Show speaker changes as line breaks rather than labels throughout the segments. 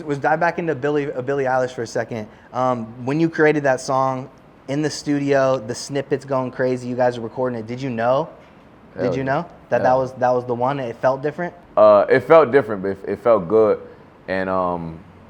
Let's dive back into Billie Eilish for a second. When you created that song in the studio, the snippets going crazy, you guys are recording it. Did you know? Did you know that that was the one? It felt different.
It felt different, but it felt good. And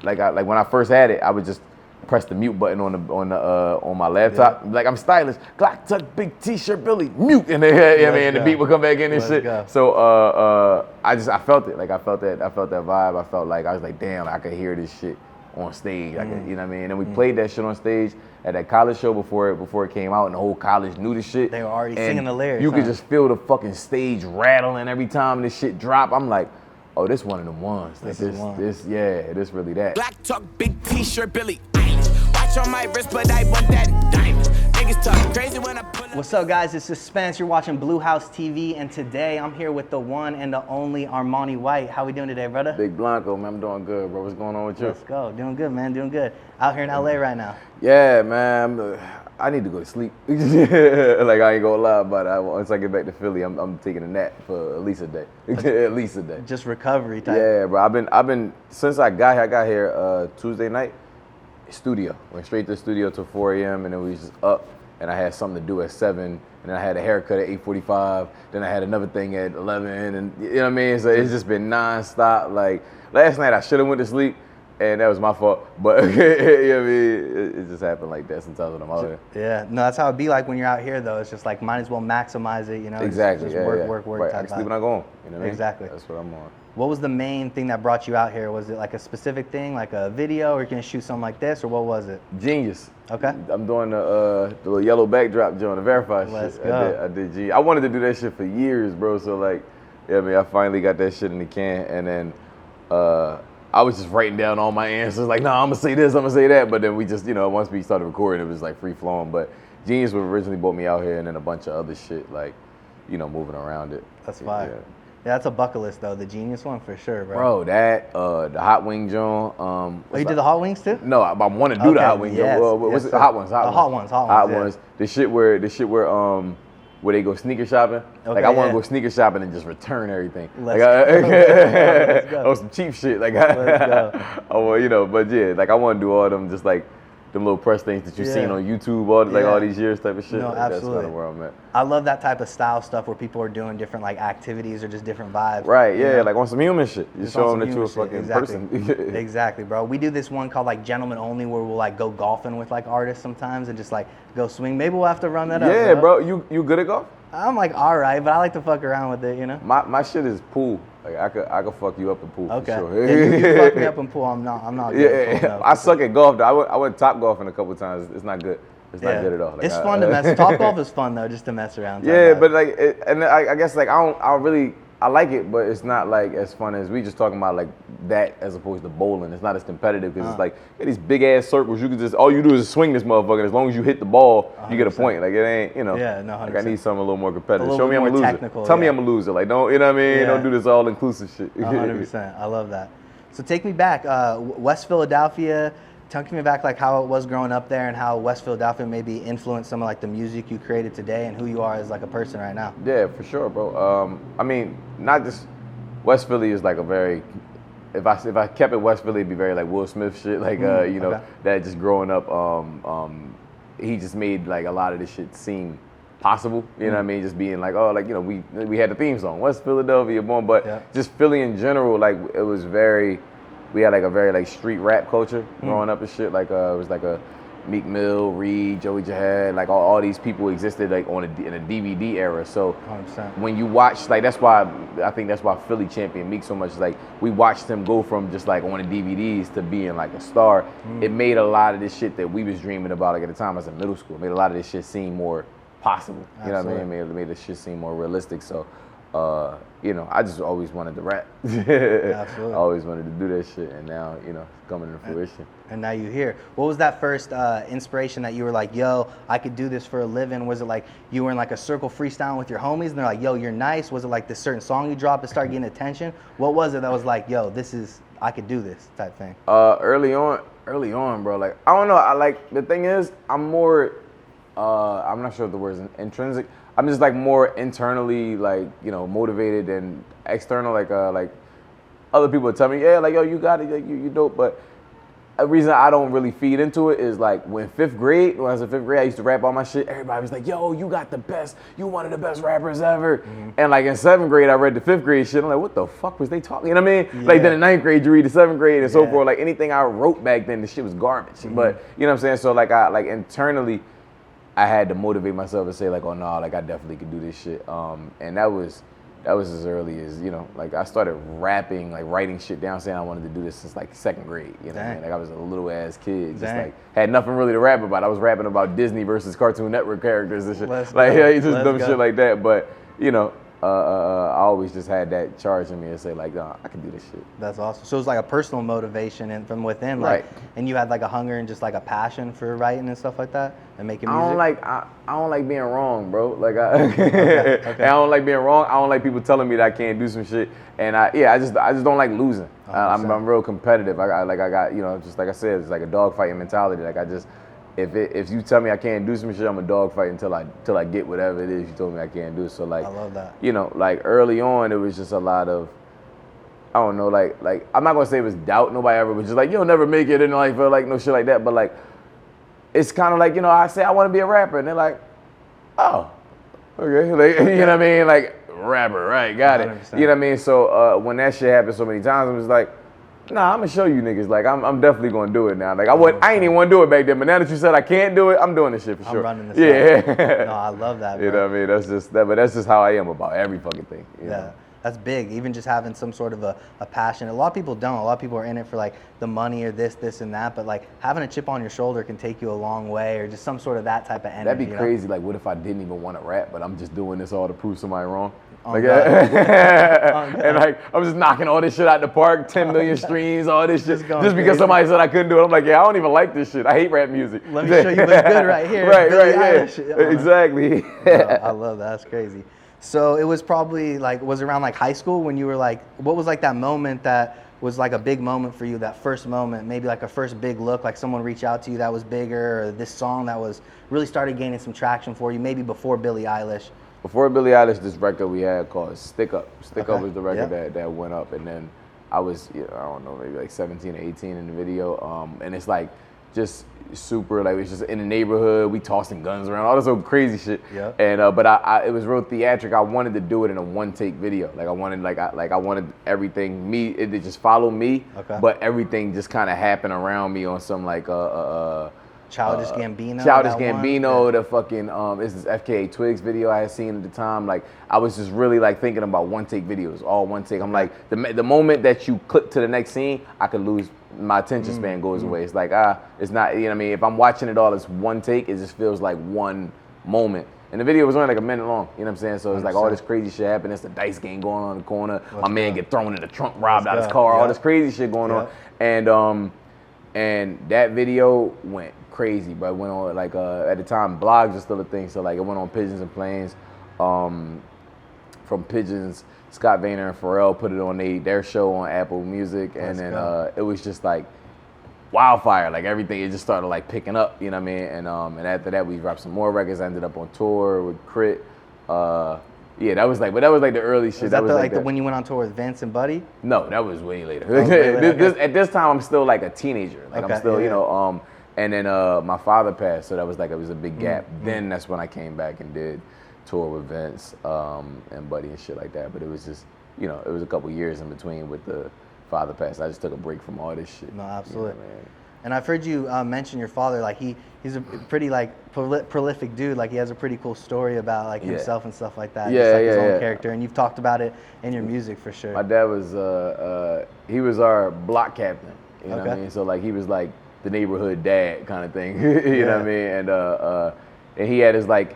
like when I first had it, I would just press the mute button on my laptop. Yeah. Like I'm stylish, Glock tuck, big T-shirt, Billy, mute, and and the beat would come back in and shit. Go. So I felt it. Like I felt that vibe. I felt like I was like, damn, I could hear this shit on stage. I could, you know what I mean? And then we played that shit on stage at that college show before it came out, and the whole college knew the shit.
They were already singing the lyrics.
You could just feel the fucking stage rattling every time this shit drop. I'm like, oh, this one of them ones. This really that.
Black talk, big T-shirt, Billie Eilish. Watch on my wrist, but I want that diamond. Niggas talk crazy when I pull up.
What's up, guys? It's Suspense. You're watching Blue House TV, and today I'm here with the one and the only Armani White. How we doing today, brother?
Big Blanco, man. I'm doing good, bro. What's going on with you?
Let's go. Doing good, man. Doing good. Out here in LA right now.
Yeah, man. I need to go to sleep. Like, I ain't gonna lie about it. Once I get back to Philly, I'm taking a nap for at least a day. At least a day.
Just recovery type.
Yeah, bro. I've been since I got here Tuesday night, studio. Went straight to the studio till 4 a.m. and then we was just up, and I had something to do at 7, and then I had a haircut at 8:45. Then I had another thing at 11, and you know what I mean? So it's just been nonstop. Like, last night I should have went to sleep, and that was my fault. But you know what I mean? It just happened like that sometimes when I'm out here.
Yeah, no, that's how it be like when you're out here, though. It's just like, might as well maximize it, you know?
Exactly.
Just work.
Right.
Type
I can sleep when I go home. You know what I mean?
Exactly.
That's what I'm on.
What was the main thing that brought you out here? Was it like a specific thing, like a video, or you're gonna shoot something like this, or what was it?
Genius.
Okay.
I'm doing the little yellow backdrop joint, the verified
Let's
shit.
go.
I did Genius. I wanted to do that shit for years, bro. So like, yeah, I mean, I finally got that shit in the can, and then I was just writing down all my answers, like, nah, I'm gonna say this, I'm gonna say that, but then we just, once we started recording, it was like free flowing. But Genius was originally brought me out here, and then a bunch of other shit, like, moving around it.
That's fire. Yeah, that's a bucket list though, the Genius one for sure, bro.
Bro, that the hot wing joint.
Oh, you did the hot wings too?
No, I want to do the hot wing joint. What's it? Hot ones.
Hot ones.
The shit where they go sneaker shopping.
Okay,
like I want to go sneaker shopping and just return everything.
Let's
go.
go.
On some cheap shit. Like
Let's go.
but yeah, like I want to do all them just like them little press things that you've seen on YouTube all these years type of shit.
No,
like,
absolutely.
That's kind of where I'm at.
I love that type of style stuff where people are doing different like activities or just different vibes.
Right, yeah, like on some human shit. You show them that you're a fucking person.
Exactly, bro. We do this one called like Gentlemen Only where we'll like go golfing with like artists sometimes and just like go swing. Maybe we'll have to run that up.
Yeah, bro. You good at golf?
I'm like, all right, but I like to fuck around with it,
My shit is pool. Like I could fuck you up in pool for sure.
Yeah, you fuck me up in pool. I'm not good.
Yeah, I suck at golf though. I went top golfing a couple times. It's not good. It's not good at all. Like,
it's fun to mess. Top golf is fun though, just to mess around.
Yeah, but like, I guess like I like it, but it's not like as fun as we just talking about like that as opposed to bowling. It's not as competitive because it's like these big ass circles. You can just all you do is swing this motherfucker. And as long as you hit the ball, 100%. You get a point. Like it ain't
Yeah, no, 100%.
Like I need something a little more competitive.
Show
me I'm a loser. Tell me I'm a loser. Like don't what I mean? Don't do this all inclusive shit.
100%. I love that. So take me back, West Philadelphia. Take me back like how it was growing up there and how West Philadelphia maybe influenced some of like the music you created today and who you are as like a person right now.
Yeah, for sure, bro. I mean, not just West Philly is like a very. If I kept it West Philly, it'd be very like Will Smith shit. Like that just growing up. He just made like a lot of this shit seem possible. You know what I mean? Just being like, oh, like we had the theme song, West Philadelphia, born, but just Philly in general, like it was very. We had like a very like street rap culture growing up and shit. Like it was like a Meek Mill, Reed, Joey Jihad, like all these people existed like in a DVD era. So
100%.
When you watch, like that's why Philly championed Meek so much. Like we watched him go from just like on the DVDs to being like a star. It made a lot of this shit that we was dreaming about like at the time as in middle school. It made a lot of this shit seem more possible. You know what I mean? It made this shit seem more realistic. So. I just always wanted to rap.
Absolutely.
I always wanted to do that shit, and now, coming to fruition.
And now you're here. What was that first inspiration that you were like, yo, I could do this for a living? Was it like you were in like a circle freestyling with your homies, and they're like, yo, you're nice? Was it like this certain song you dropped to start getting attention? What was it that was like, yo, I could do this type thing?
Early on, bro. Like, I don't know. The thing is, I'm more, I'm not sure if the word is intrinsic. I'm just like more internally like motivated than external. Like other people would tell me, yeah, like, yo, you got it, you dope. But a reason I don't really feed into it is like when I was in 5th grade, I used to rap all my shit. Everybody was like, yo, you got the best, you one of the best rappers ever. And like in 7th grade, I read the 5th grade shit. I'm like, what the fuck was they talking? You know what I mean?
Yeah.
Like then in 9th grade, you read the 7th grade and so forth. Like anything I wrote back then, the shit was garbage. But you know what I'm saying? So like internally, I had to motivate myself and say like, oh no, like I definitely could do this shit. And that was as early as, you know, like I started rapping, like writing shit down, saying I wanted to do this since like 2nd grade. You know what I mean? Like I was a little ass kid, just like had nothing really to rap about. I was rapping about Disney versus Cartoon Network characters and shit. Just dumb shit like that. But you know, I always just had that charge in me to say like, no, I can do this shit.
That's awesome. So it was like a personal motivation and from within, like, and you had like a hunger and just like a passion for writing and stuff like that and making music.
I don't like being wrong, bro. Like I don't like being wrong. I don't like people telling me that I can't do some shit. And I just don't like losing. I'm real competitive. I got you know, just like I said, it's like a dogfighting mentality. Like I just. If you tell me I can't do some shit, I'm a dogfight until I get whatever it is you told me I can't do. So like,
I love that.
You know, like early on, it was just a lot of, I don't know, like I'm not gonna say it was doubt. Nobody ever was just like, you'll never make it in life or like no shit like that. But like, it's kind of like, you know, I say I want to be a rapper, and they're like, oh, okay, like, you know what I mean, like rapper, right? Got it.
100%.
You know what I mean? So when that shit happened so many times, it was like. Nah, I'm gonna show you niggas. Like I'm definitely gonna do it now. Like I ain't even want to do it back then, but now that you said I can't do it, I'm doing this shit for sure.
I'm running this. No, I love that. Bro.
You know what I mean? That's just that, but that's just how I am about every fucking thing. You know?
That's big. Even just having some sort of a passion. A lot of people don't. A lot of people are in it for like the money or this, and that. But like having a chip on your shoulder can take you a long way, or just some sort of that type of energy.
That'd be crazy. Like, what if I didn't even want to rap, but I'm just doing this all to prove somebody wrong?
Like,
and like I'm just knocking all this shit out the park, 10 million streams, all this shit, just because somebody said I couldn't do it. I'm like, yeah, I don't even like this shit. I hate rap music.
Let me show you what's good right here.
Right, yeah, exactly.
I love that. That's crazy. So it was probably like, was it around like high school when you were like, what was like that moment that was like a big moment for you, that first moment, maybe like a first big look, like someone reached out to you that was bigger, or this song that was really started gaining some traction for you, maybe before Billie Eilish?
Before Billie Eilish, this record we had called Stick Up. Stick Up was the record that went up, and then I was, I don't know, maybe like 17 or 18 in the video, and it's like just super, like it's just in the neighborhood, we tossing guns around, all this old crazy shit. Yeah. And but it was real theatric. I wanted to do it in a one-take video. Like I wanted everything to just follow me, but everything just kind of happened around me on some like
Childish Gambino.
The fucking this is FKA Twigs video I had seen at the time. Like I was just really like thinking about one take videos, all one take. I'm like the moment that you click to the next scene, I could lose my attention span goes away. It's like it's not, you know what I mean. If I'm watching it all as one take, it just feels like one moment. And the video was only like a minute long, you know what I'm saying? So it's like all this crazy shit happening. It's a dice game going on in the corner. My man get thrown in the trunk, robbed out his car. All this crazy shit going on. And that video went crazy, but it went on like at the time blogs were still a thing, so like it went on Pigeons and Planes. From Pigeons, Scott Vayner and Pharrell put it on their show on Apple Music, and then it was just like wildfire, like everything. It just started like picking up, you know what I mean? And after that, we dropped some more records. I ended up on tour with Crit. That was like the early shit.
That was when you went on tour with Vince and Buddy?
No, that was way later. At this time, I'm still like a teenager. Like I'm still, you know. And then my father passed, so that was like it was a big gap. Then that's when I came back and did tour with Vince and Buddy and shit like that. But it was just, you know, it was a couple years in between with the father pass. I just took a break from all this shit.
No, absolutely.
You know, man.
And I've heard you mention your father. Like he's a pretty like prolific dude. Like he has a pretty cool story about like himself and stuff like that. Just like his own character. And you've talked about it in your music for sure.
My dad was he was our block captain. You know what I mean? So like he was like the neighborhood dad kind of thing. You know what I mean? And he had his like,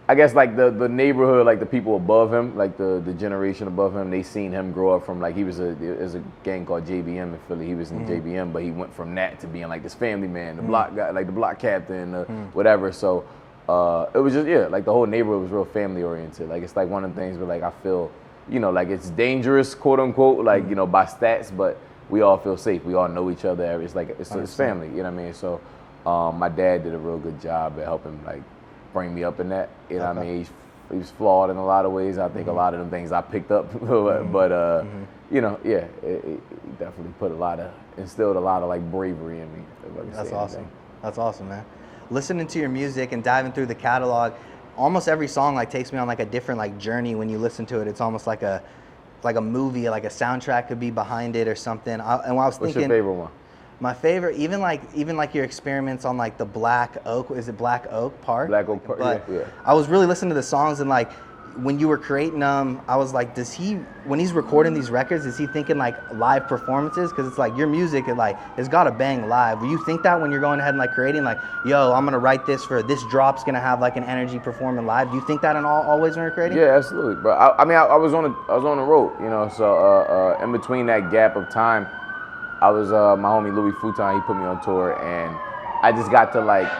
I guess like the neighborhood, like the people above him, like the generation above him, they seen him grow up from like there's a gang called JBM in Philly. He was in JBM, but he went from that to being like this family man, the block guy, like the block captain, whatever. So it was just like the whole neighborhood was real family oriented. Like it's like one of the things where like I feel, you know, like it's dangerous, quote unquote, like you know by stats, but we all feel safe. We all know each other. It's like it's family. You know what I mean? So my dad did a real good job at helping like bring me up in that. You know what I mean? He was flawed in a lot of ways. I think a lot of them things I picked up, but you know, yeah, it definitely instilled a lot of like bravery in me.
That's awesome. That's awesome, man. Listening to your music and diving through the catalog, almost every song like takes me on like a different like journey. When you listen to it, it's almost like a movie, like a soundtrack could be behind it or something. And when I was thinking,
what's your favorite one?
My favorite, even like your experiments on like the Black Oak, is it Black Oak Park?
Black Oak Park, yeah.
I was really listening to the songs, and like when you were creating them, I was like, when he's recording these records, is he thinking like live performances? Because it's like your music, it's got to bang live. Do you think that when you're going ahead and like creating, like, yo, I'm gonna write this for this drop's gonna have like an energy performing live? Do you think that always when you're creating?
Yeah, absolutely. But I was on the road, you know. So in between that gap of time, I was my homie Louis Futon. He put me on tour, and I just got to like.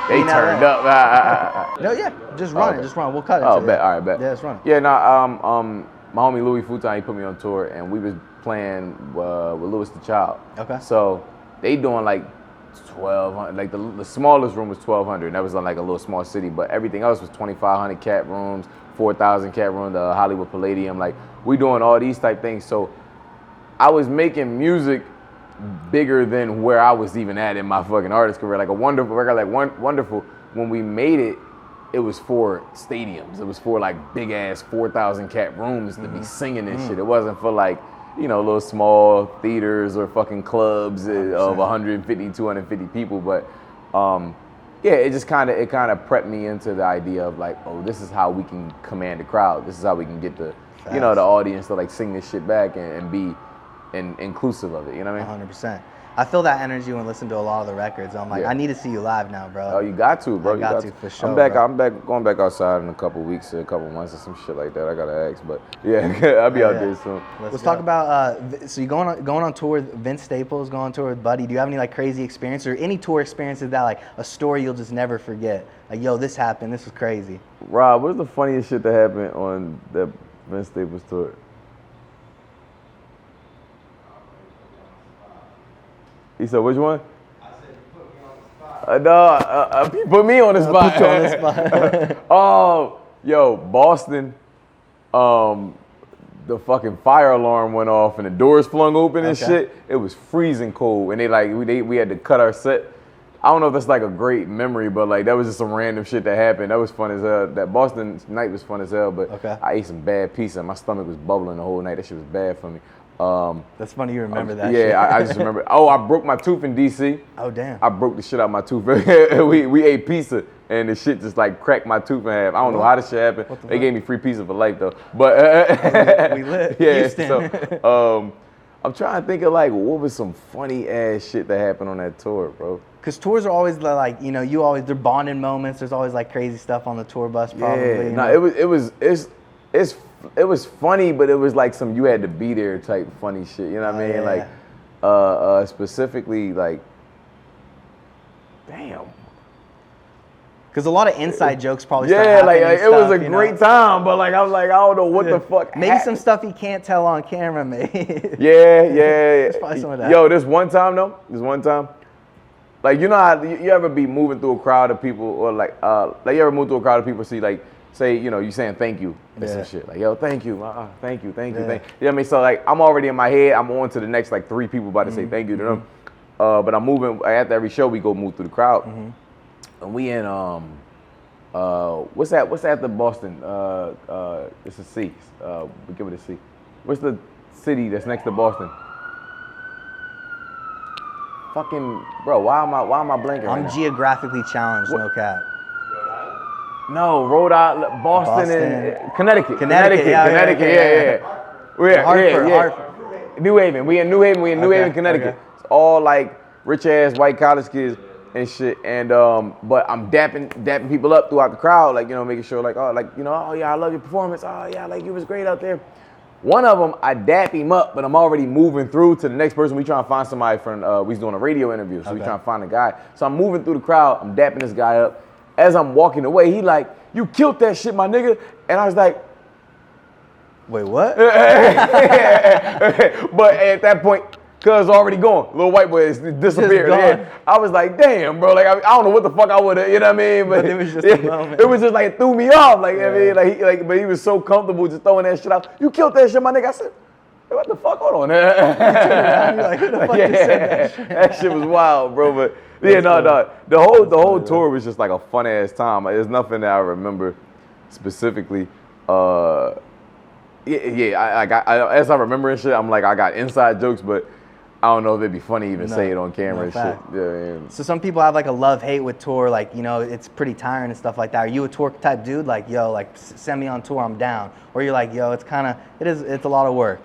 They turned up.
No, yeah, just run it. Just run. We'll cut it.
Oh, bet. All right, bet.
Yeah, let's run it.
Yeah, my homie Louis Futon, he put me on tour, and we was playing with Louis the Child.
Okay.
So they doing like 1,200. Like the smallest room was 1,200, and that was on like a little small city. But everything else was 2,500 cat rooms, 4,000 cat room, the Hollywood Palladium. Like we doing all these type things. So I was making music bigger than where I was even at in my fucking artist career. Like a wonderful record, like Wonderful, when we made it, it was for stadiums. It was for like big ass 4,000 cat rooms to be singing this shit. It wasn't for like, you know, little small theaters or fucking clubs of 150, 250 people. But yeah, it just kind of prepped me into the idea of like, oh, this is how we can command the crowd. This is how we can get the, you know, the audience to like sing this shit back and be inclusive of it, you know what I mean?
100%. I feel that energy when listening to a lot of the records. I'm like, I need to see you live now, bro.
Oh, you got to, bro.
I got to for sure.
I'm back.
Bro.
I'm going back outside in a couple weeks, a couple months, or some shit like that. I gotta ask, but yeah, I'll be out there soon.
Let's talk about. So you going on tour with Vince Staples, going on tour with Buddy. Do you have any like crazy experiences or any tour experiences that like a story you'll just never forget? Like, yo, this happened. This was crazy.
Rob, what's the funniest shit that happened on that Vince Staples tour? He said, which one? I said, you put me on the spot. No, he put me on the spot.
Put you on the spot.
Oh, yo, Boston, the fucking fire alarm went off and the doors flung open and shit. It was freezing cold. And we had to cut our set. I don't know if that's like a great memory, but like that was just some random shit that happened. That was fun as hell. That Boston night was fun as hell, but I ate some bad pizza and my stomach was bubbling the whole night. That shit was bad for me.
That's funny you remember that.
Yeah,
shit.
I just remember. Oh, I broke my tooth in DC.
Oh, damn.
I broke the shit out of my tooth. we ate pizza and the shit just like cracked my tooth in half. I don't know how this shit happened. They gave me free pizza for life though. But
we lit.
Yeah.
Houston.
So I'm trying to think of like what was some funny ass shit that happened on that tour, bro.
Cause tours are always like, you know, they're bonding moments. There's always like crazy stuff on the tour bus, probably.
Yeah. It was funny, but it was like some you had to be there type funny shit. You know what I mean?
Yeah.
Like, specifically, like, damn.
Cause a lot of inside jokes probably.
Yeah, like it was a great time, but like I was like, I don't know what the fuck.
Maybe some stuff you can't tell on camera, maybe.
Yeah.
There's probably some of that.
Yo, this one time, like you know how you ever be moving through a crowd of people, or like you ever move through a crowd of people, see like. Say, you know, you saying thank you and some shit. Like, yo, thank you, thank you, thank you. You know what I mean? So, like, I'm already in my head. I'm on to the next, like, 3 people about to say thank you to them. But I'm moving. After every show, we go move through the crowd. And we in, what's that? What's after Boston? It's a C. We give it a C. What's the city that's next to Boston? Fucking, bro, why am I blanking right now?
I'm geographically challenged, no cap.
No, Rhode Island, Boston, and Connecticut. Yeah. Hartford. New Haven. We in New Haven, Connecticut.
Okay.
It's all like rich ass white college kids and shit. And but I'm dapping people up throughout the crowd, like, you know, making sure like, oh, like, you know, oh yeah, I love your performance. Oh yeah, like you was great out there. One of them, I dap him up, but I'm already moving through to the next person. We trying to find somebody from, we was doing a radio interview, so we trying to find a guy. So I'm moving through the crowd, I'm dapping this guy up. As I'm walking away, he like, you killed that shit, my nigga. And I was like,
wait, what?
But at that point, Cuz already gone. Little white boy disappeared. Yeah. I was like, damn, bro. Like I don't know what the fuck I would have, you know what I mean?
But it was just a moment.
It was just like it threw me off. Like I mean, but he was so comfortable just throwing that shit out. You killed that shit, my nigga. I said, hey, what the fuck? Hold on.
You're like, who the fuck just said that shit?
That shit was wild, bro. But yeah, no. The whole tour was just like a fun ass time. There's nothing that I remember specifically. I as I remember and shit, I'm like I got inside jokes, but I don't know if it'd be funny to even say it on camera and shit. Yeah.
So some people have like a love-hate with tour, like, you know, it's pretty tiring and stuff like that. Are you a tour type dude? Like, yo, like send me on tour, I'm down. Or you're like, yo, it's a lot of work.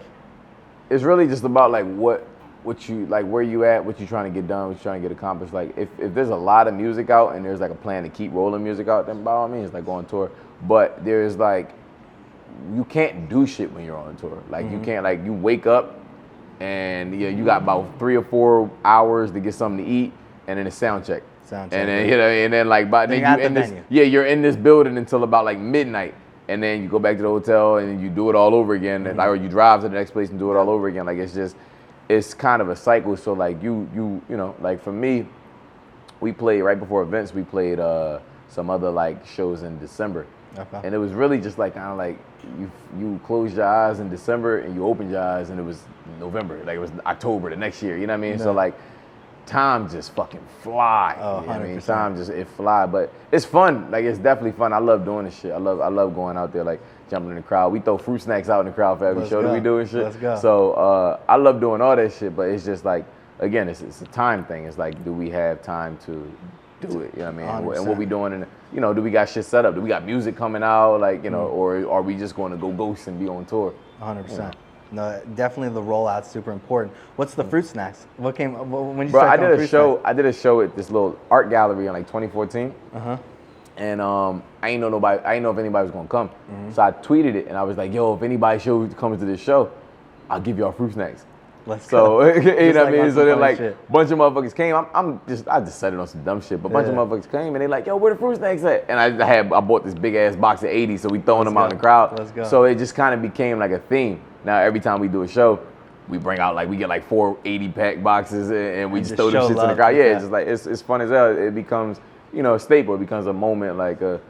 It's really just about like what you like, where you at, what you trying to get done, what you trying to get accomplished. Like if there's a lot of music out and there's like a plan to keep rolling music out, then by all means like go on tour. But there's like, you can't do shit when you're on tour. Like you can't, like you wake up and you got about 3 or 4 hours to get something to eat, and then a sound check. And then you're in this building until about like midnight, and then you go back to the hotel and you do it all over again, and, or you drive to the next place and do it all over again. Like it's kind of a cycle. So like you know, like for me, we played right before events. We played some other like shows in December. Okay. And it was really just like kind of like you closed your eyes in December and you opened your eyes and it was November, like it was October the next year, you know what I mean? Yeah. So like time just fucking fly.
Oh,
you know what I mean? Time just it fly, but it's fun. Like it's definitely fun. I love doing this shit. I love going out there, like jumping in the crowd. We throw fruit snacks out in the crowd for every show that we do and shit.
Let's go.
So I love doing all that shit, but it's just like, again, it's a time thing. It's like, do we have time to do it? You know what I mean? 100%. And what we doing in you know, do we got shit set up? Do we got music coming out? Like, you know, or are we just going to go ghost and be on tour?
100%. You know? No, definitely the rollout's super important. What's the fruit snacks? What came when you
Bro,
started doing fruit snacks?
I did a show at this little art gallery in like 2014. And I ain't know if anybody was gonna come. So I tweeted it and I was like, yo, if anybody comes to this show, I'll give y'all fruit snacks.
Let's go.
So you know what I mean? So then like bunch of motherfuckers came. I just said it on some dumb shit, but a bunch of motherfuckers came and they like, yo, where the fruit snacks at? And I bought this big ass box of 80, so we throwing them out in the crowd.
Let's go.
So it just kind of became like a theme. Now every time we do a show, we bring out like we get like 4 80-pack boxes and we just throw them shits in the crowd. Yeah, it's just like it's fun as hell. It becomes, you know, a staple. It becomes a moment, like a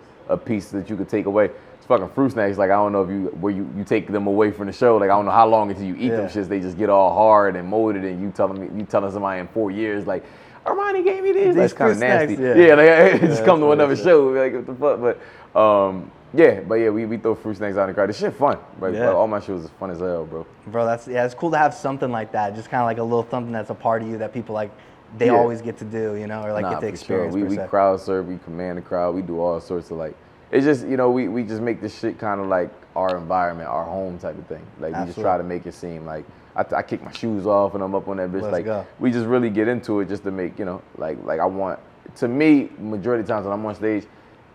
piece that you could take away. Fucking fruit snacks, like I don't know if you take them away from the show, like I don't know how long until you eat them shits, they just get all hard and molded, and you telling somebody in 4 years like Armani gave me these. That's kind of nasty. Like just come to another show, like what the fuck. But we throw fruit snacks out in the crowd. This shit fun, bro. All my shows is fun as hell, bro.
Bro, it's cool to have something like that, just kind of like a little something that's a part of you that people like they always get to do, you know, or like get to experience.
Sure. We crowd serve, we command the crowd, we do all sorts of like. It's just, you know, we just make this shit kind of like our environment, our home type of thing. Like, we just try to make it seem like, I kick my shoes off and I'm up on that bitch. We just really get into it just to make, you know, like I want, to me, majority of the times when I'm on stage,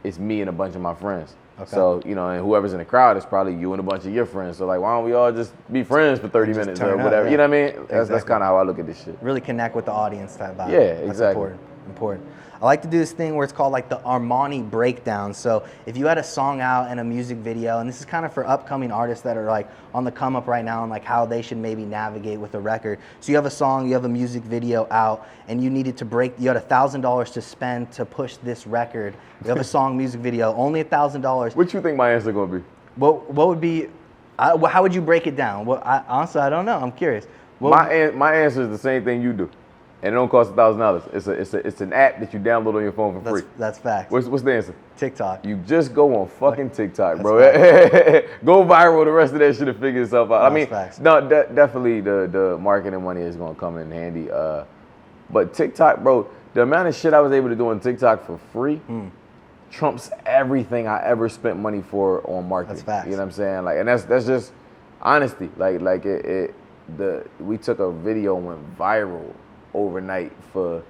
it's me and a bunch of my friends. Okay. So, you know, and whoever's in the crowd is probably you and a bunch of your friends. So, like, why don't we all just be friends for 30 minutes or whatever? You know what I mean? That's kind of how I look at this shit.
Really connect with the audience type vibe.
Yeah, exactly.
That's important. I like to do this thing where it's called like the Armani breakdown. So if you had a song out and a music video, and this is kind of for upcoming artists that are like on the come up right now and like how they should maybe navigate with a record. So you have a song, you have a music video out, and you needed to you had $1,000 to spend to push this record. You have a song, music video, only $1,000.
What you think my answer gonna be?
What would be, how would you break it down? Honestly, I don't know. I'm curious.
My answer is the same thing you do. And it don't cost $1,000. It's an app that you download on your phone for free.
That's facts.
What's the answer?
TikTok.
You just go on fucking TikTok, bro. Go viral. The rest of that shit to figure itself out. Definitely the marketing money is gonna come in handy. But TikTok, bro, the amount of shit I was able to do on TikTok for free trumps everything I ever spent money for on marketing.
That's facts.
You know what I'm saying? Like, and that's just honesty. We took a video and went viral overnight for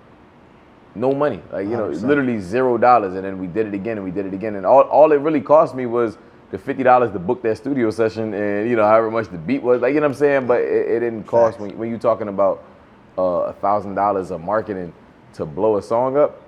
no money, like, you know, 100%. Literally $0, and then we did it again and we did it again, and all it really cost me was the $50 to book that studio session, and you know, however much the beat was, like, you know what I'm saying, but it didn't cost when you're talking about $1,000 of marketing to blow a song up,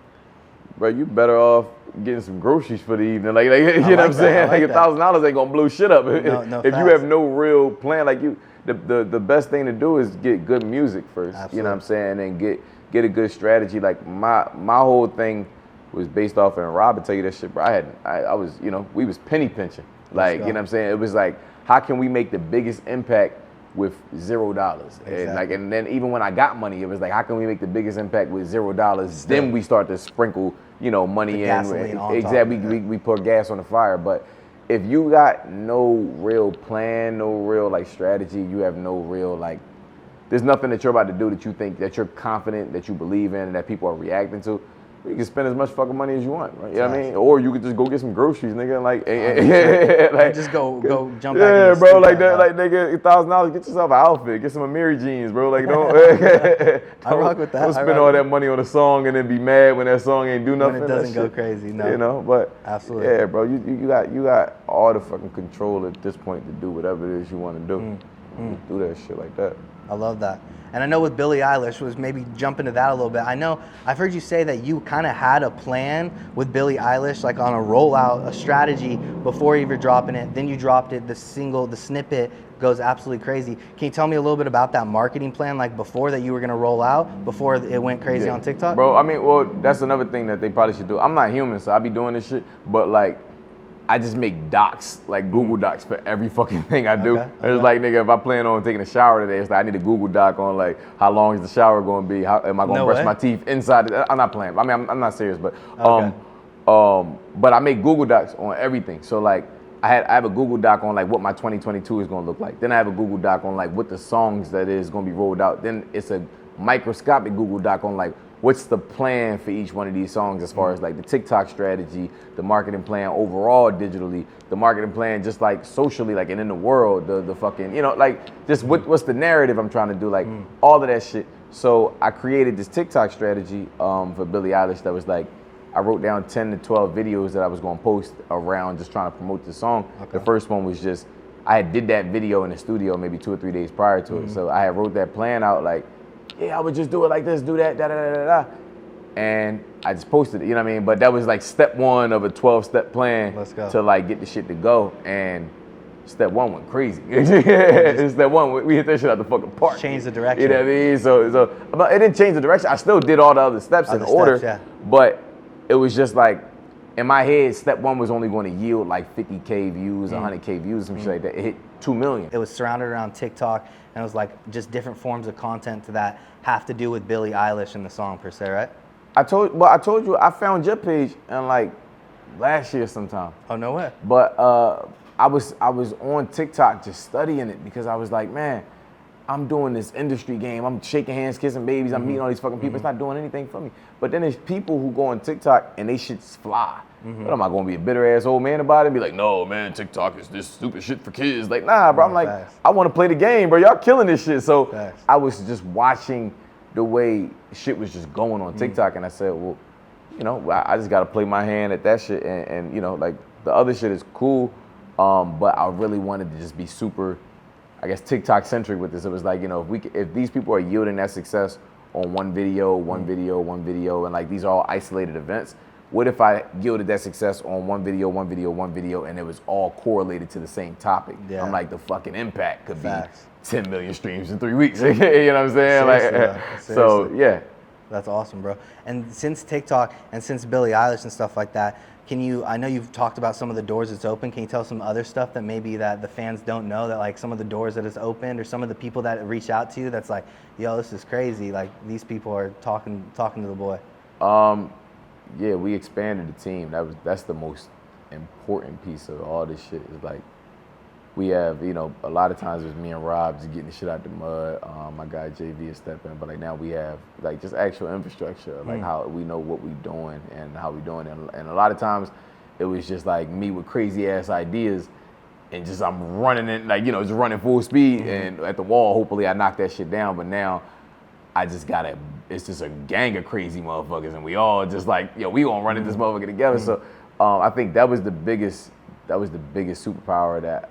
bro. You better off getting some groceries for the evening. Like you know what I'm saying?
Like
$1,000 ain't gonna blow shit up.
No,
if you have no real plan, like the best thing to do is get good music first.
Absolutely.
You know what I'm saying? And get a good strategy. Like my whole thing was based off, and Rob would tell you that shit, bro. I was, we was penny pinching. Like, you know what I'm saying? It was like, how can we make the biggest impact with $0?
Exactly.
And then even when I got money, it was like, how can we make the biggest impact with $0? Then we start to sprinkle, money in. Exactly. We put gas on the fire. But if you got no real plan, no real like strategy, you have no real like, there's nothing that you're about to do that you think that you're confident that you believe in and that people are reacting to. You can spend as much fucking money as you want, right? You know what I mean? Or you could just go get some groceries, nigga, like
just go jump back in
yeah,
the
bro,
street,
like that, like nigga, $1,000, get yourself an outfit, get some Amiri jeans, bro. Like don't
I rock with that.
Don't spend all that money on a song and then be mad when that song ain't do nothing.
When it doesn't go crazy, no.
You know, but
absolutely.
Yeah, bro, you got all the fucking control at this point to do whatever it is you want to do. Do that shit like that.
I love that. And I know with Billie Eilish, was maybe jump into that a little bit. I know I've heard you say that you kind of had a plan with Billie Eilish, like on a rollout, a strategy before even dropping it. Then you dropped it, the snippet goes absolutely crazy. Can you tell me a little bit about that marketing plan, like before that you were gonna roll out, before it went crazy on TikTok?
Bro, I mean, well, that's another thing that they probably should do. I'm not human, so I be doing this shit, but like, I just make docs, like Google Docs for every fucking thing I do. It's like, nigga, if I plan on taking a shower today, it's like I need a Google Doc on like how long is the shower going to be? How am I going to brush my teeth inside? I'm not playing. I mean, I'm not serious, but but I make Google Docs on everything. So like, I have a Google Doc on like what my 2022 is going to look like. Then I have a Google Doc on like what the songs that is going to be rolled out. Then it's a microscopic Google Doc on like what's the plan for each one of these songs as far as like the TikTok strategy, the marketing plan overall digitally, the marketing plan just like socially, like and in the world, the fucking, like just what's the narrative I'm trying to do, like all of that shit. So I created this TikTok strategy for Billie Eilish that was like, I wrote down 10 to 12 videos that I was going to post around just trying to promote the song. The first one was just, I did that video in the studio maybe 2 or 3 days prior to it. So I had wrote that plan out like, yeah, I would just do it like this, do that, da. And I just posted it, you know what I mean? But that was like step one of a 12-step plan to like get the shit to go. And step one went crazy. Step one, we hit that shit out the fucking park.
Change the direction.
You know what I mean? So but it didn't change the direction. I still did all the other steps in order. But it was just like, in my head, step one was only going to yield like 50K views, 100K views, some shit like that. It hit 2 million.
It was surrounded around TikTok, and it was like just different forms of content that have to do with Billie Eilish and the song per se, right?
I told you I found your page in like last year sometime.
Oh, no way.
But I was on TikTok just studying it because I was like, man, I'm doing this industry game. I'm shaking hands, kissing babies. I'm meeting all these fucking people. It's not doing anything for me. But then there's people who go on TikTok and they shit's fly. But am I gonna be a bitter ass old man about it and be like, no, man, TikTok is this stupid shit for kids? Like, nah, bro. I'm like, I want to play the game, bro. Y'all killing this shit. So I was just watching the way shit was just going on TikTok, and I said, well, I just gotta play my hand at that shit, and like the other shit is cool, but I really wanted to just be super, I guess, TikTok centric with this. It was like, if these people are yielding that success on one video, and like these are all isolated events, what if I yielded that success on one video, and it was all correlated to the same topic? I'm like, the fucking impact could be 10 million streams in 3 weeks. You know what I'm saying?
Seriously.
So yeah.
That's awesome, bro. And since TikTok and since Billie Eilish and stuff like that, I know you've talked about some of the doors it's open. Can you tell some other stuff that maybe that the fans don't know, that like some of the doors that it's opened, or some of the people that reach out to you that's like, yo, this is crazy. Like these people are talking to the boy.
Yeah, we expanded the team. That's the most important piece of all this shit. Is like, we have, a lot of times it was me and Rob just getting the shit out the mud. My guy JV is stepping, but like now we have like just actual infrastructure, like how we know what we doing and how we doing it. And a lot of times it was just like me with crazy ass ideas, and just I'm running it, like, just running full speed and at the wall. Hopefully I knock that shit down, but now I just it's just a gang of crazy motherfuckers, and we all just like, yo, we gonna run at this motherfucker together. So I think that was the biggest superpower that,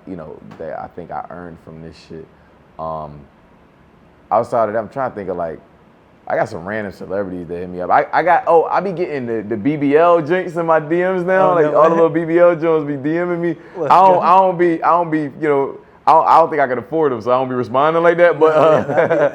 that I think I earned from this shit. Outside of that, I'm trying to think of like I got some random celebrities that hit me up. I be getting the BBL drinks in my DMs now.
Oh,
like
no
all the
way.
little BBL joints be DMing me.
Let's
I don't be, you know, I don't think I can afford them, so I don't be responding like that. But,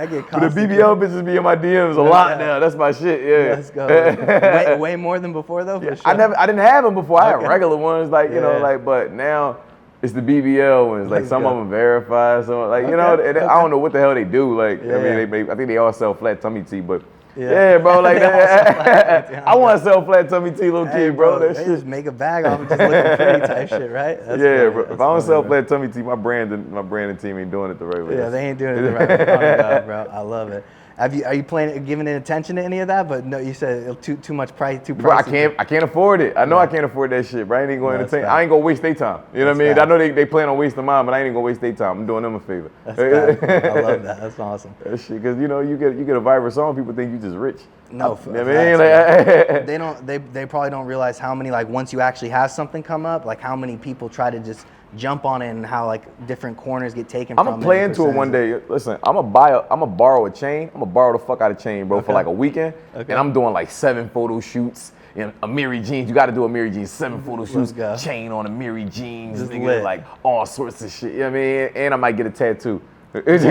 I get
but the BBL bitches be in my DMs a lot now. That's my shit. Yeah.
Let's go. way more than before though. For sure.
I didn't have them before. I had regular ones, like you know, like. But now it's the BBL ones. Like some of them verified, some like you know. And I don't know what the hell they do. Like I mean, I think they all sell flat tummy tea, but. Yeah, bro, like that. I want to sell flat tummy tea, little kid, bro. That
they
shit.
just make a bag off of just looking pretty type shit, right? That's
Yeah,
funny.
bro. If I don't sell flat tummy tea, my branding team ain't doing it the right way.
Yeah, they ain't doing it the right way. Oh, God, bro, I love it. Are you giving attention to any of that? But no, you said too much price, too pricey.
Bro, I can't afford it. I know I can't afford that shit, bro. I ain't even going to entertain.
fact.
I ain't gonna waste their time. You know what I mean?
fact.
I know they plan on wasting mine, but I ain't even gonna waste their time. I'm doing them a favor.
That's fact. I love that. That's awesome.
That shit, cause you know you get a viral song, people think you just rich.
No,
you know what I mean?
like, they probably don't realize how many, like, once you actually have something come up, like how many people try to just jump on it and how like different corners get taken
I'm
from
gonna play into it one day. Listen, I'm gonna borrow a chain. I'm gonna borrow the fuck out of chain, bro, for like a weekend. And I'm doing like 7 photo shoots. And Amiri jeans, you got to do Amiri jeans. 7 photo shoots, chain on Amiri jeans, nigga, like all sorts of shit. You know what I mean? And I might get a tattoo.
Just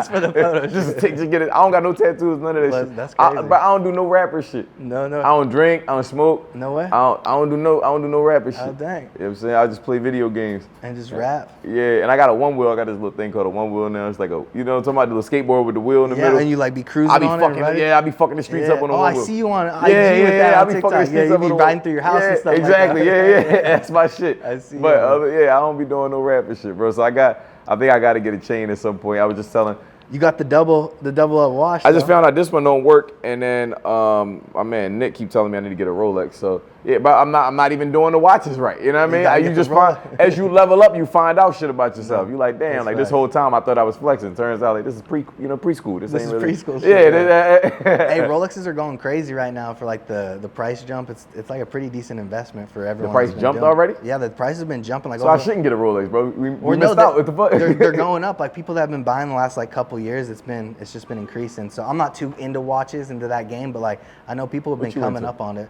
for the photo.
Just get it. I don't got no tattoos, none of that shit.
That's crazy.
But I don't do no rapper shit.
No.
I don't drink. I don't smoke.
No way.
I don't do no rapper shit.
Oh, dang.
You know what I'm saying? I just play video games.
And just rap.
Yeah, and I got a one wheel. I got this little thing called a one wheel now. It's like a, you know what I'm talking about, the little skateboard with the wheel in the middle.
Yeah, and you like be cruising
I be
on
fucking,
it, right?
yeah, I be fucking the streets up on the one wheel.
I see you on IG with that
I
on
be
TikTok.
fucking the streets
you
up
be
on the
riding through your house and stuff
exactly,
like that.
Yeah, that's my shit.
I see.
But I don't be doing no rapping shit, bro. So I think I got to get a chain at some point. I was just telling.
You got the double up wash.
I just found out this one don't work, and then my man Nick keep telling me I need to get a Rolex. So yeah, but I'm not even doing the watches right. You know what I mean? You just find as you level up, you find out shit about yourself. You like, damn, like this whole time I thought I was flexing. Turns out like this is preschool. This ain't really
preschool. Hey, Rolexes are going crazy right now for like the price jump. It's like a pretty decent investment for everyone.
The price jumped already?
Yeah, the price has been jumping like.
So I shouldn't get a Rolex, bro. We missed out. What the fuck?
They're going up. Like people that have been buying the last like couple years, it's just been increasing. So I'm not too into watches, into that game, but like I know people have been coming up on it.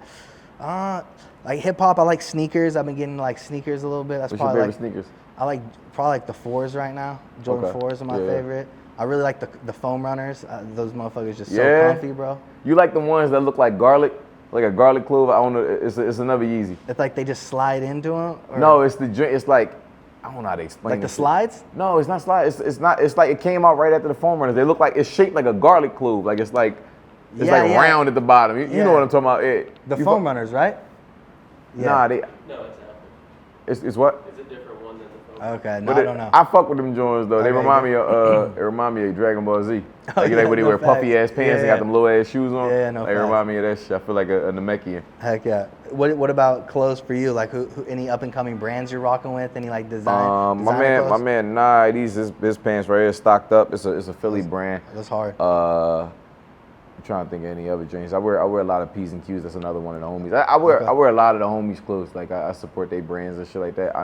Like hip hop, I like sneakers. I've been getting like sneakers a little bit. That's
What's
probably
your favorite sneakers?
I like probably like the 4s right now. Jordan 4s are my favorite. I really like the foam runners. Those motherfuckers just so comfy, bro.
You like the ones that look like garlic, like a garlic clove? I don't know. It's another Yeezy.
It's like they just slide into them. Or?
No, it's like I don't know how to explain.
Like the slides?
No, it's not slides. It's not. It's like it came out right after the foam runners. They look like it's shaped like a garlic clove. Like it's like round at the bottom. You know what I'm talking about?
The foam runners, right?
Yeah. Nah,
No, it's Apple.
It's what?
It's a different one than the phone.
Okay, no, I don't know.
I fuck with them joints though. They remind me of Dragon Ball Z. Like where they wear puffy ass pants and got them low ass shoes on.
Yeah, no.
They remind me of that shit. I feel like a Namekian.
Heck yeah. What about clothes for you? Like who any up and coming brands you're rocking with? Any like design?
My man Nye, his pants right here stocked up. It's a Philly brand.
That's hard.
I'm trying to think of any other drinks. I wear a lot of P's and Q's. That's another one of the homies. I wear a lot of the homies' clothes. Like I support their brands and shit like that.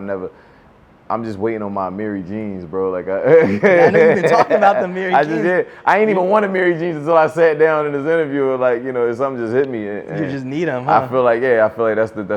I'm just waiting on my Amiri jeans, bro. Like
I know you've been talking about the Amiri jeans.
I ain't even want Amiri jeans until I sat down in this interview. Like something just hit me. And
you just need them, huh?
I feel like that's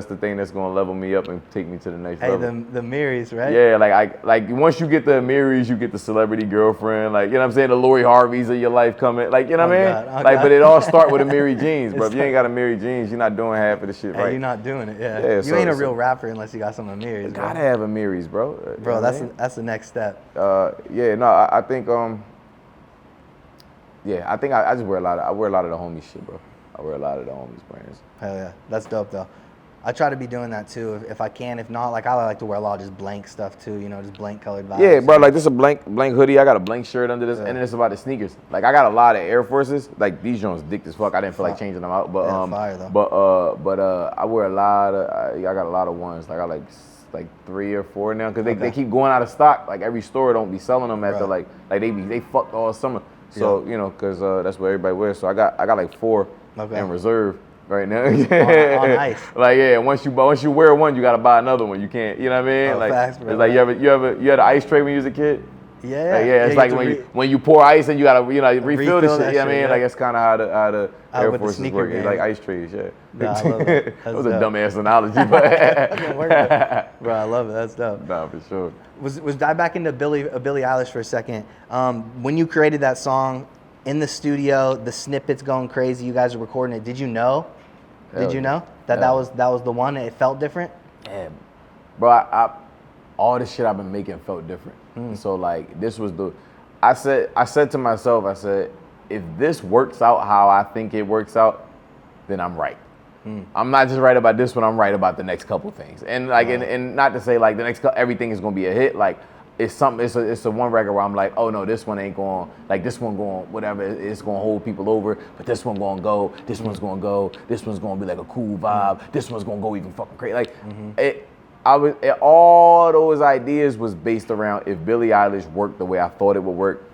the thing that's gonna level me up and take me to the next level.
Hey, the Amiris, right?
Yeah, like once you get the Amiris, you get the celebrity girlfriend. Like you know what I'm saying, the Lori Harveys of your life coming. Like you know what I mean? But it all start with Amiri jeans, bro. If you ain't got Amiri jeans, you're not doing half of the shit right.
You're not doing it. Yeah. You ain't a real rapper unless you got some Amiris.
You gotta have Amiris, bro.
Bro, that's the next step.
I think I just wear a lot of the homies shit, bro. I wear a lot of the homies brands.
Hell yeah, that's dope though. I try to be doing that too if I can. If not, like I like to wear a lot of just blank stuff too. Just blank colored vibes.
Yeah, bro. Like this is a blank hoodie. I got a blank shirt under this, and then it's about the sneakers. Like I got a lot of Air Forces. Like these joints dick as fuck. I didn't feel like changing them out, but
fire though.
I wear a lot of. I got a lot of ones. Like I like 3 or 4 now because they keep going out of stock. Like every store don't be selling them after like they fucked all summer. So because that's what everybody wears. So I got like 4 in reserve right now.
on ice.
Like once you wear one, you gotta buy another one. You can't. You know what I mean?
Facts, bro.
It's like you had an ice tray when you was a kid.
Yeah,
Like, yeah, it's like when you pour ice and you gotta refill the shit. You know what I mean?
Yeah.
Like it's kind of how the Air
with the
Forces
sneaker
work. It's
game.
like ice trays. Yeah.
Nah, I love that.
That was a dumbass analogy, but
Bro, I love it. That's dope.
nah, for sure.
Was dive back into Billie Eilish for a second. When you created that song in the studio, the snippets going crazy, you guys are recording it. Did you know? Did you know that was the one? It felt different.
Yeah, bro. I all the shit I've been making felt different. So like this was I said to myself, I said, if this works out how I think it works out, then I'm right. I'm not just right about this one, I'm right about the next couple things. And like and not to say like the next everything is gonna be a hit. Like it's something it's a one record where I'm like, oh no, this one ain't going, like this one going whatever, it's gonna hold people over, but this one gonna go, this one's gonna go, this one's gonna be like a cool vibe, this one's gonna go even fucking crazy. Like all those ideas was based around if Billie Eilish worked the way I thought it would work,